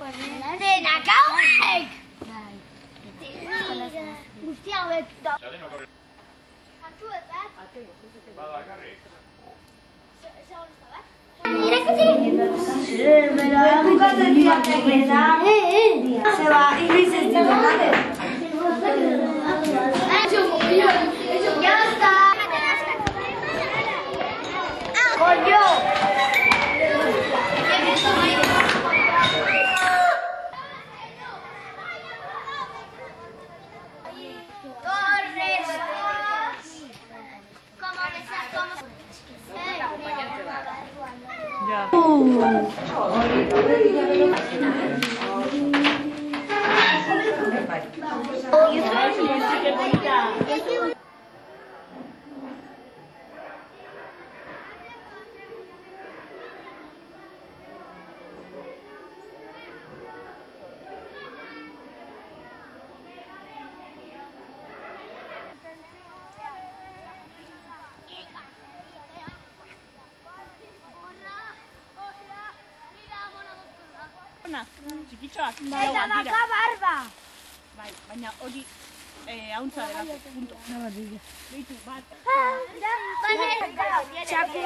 Denak hauek! Guzti hauek da. Hartu ez bat? Badakarrik. Segon ez da bat? Irakutsi? Bera, bukatzen diatekena. Zeba, iriz ez diatekena. Ya está. Coño. Txikitxoak. Eta baka barba. Bai, baina hori hauntza dela. Punto. Beitu, bat. Txaku.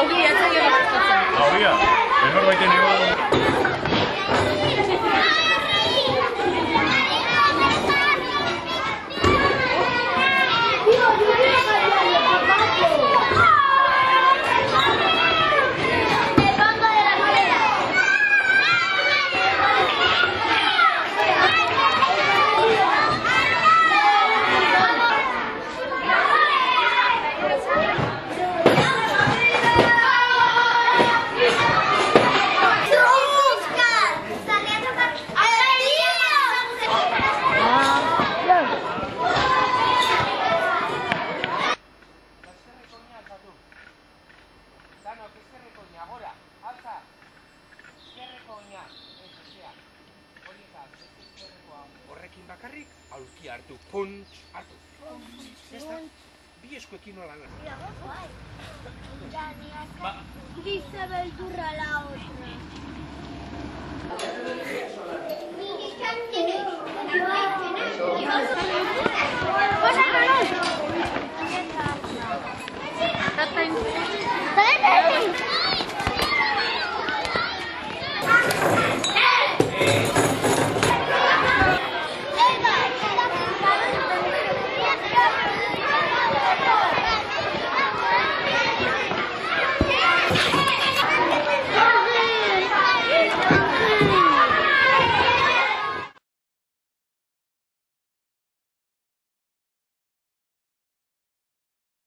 Ogi, atzak egin batzkatzen. Ogia, enor baiten ego. Horrekin bakarrik, aulki hartu, puntx hartu. Bi eskuekin nola gara. Giza beldurra la otra.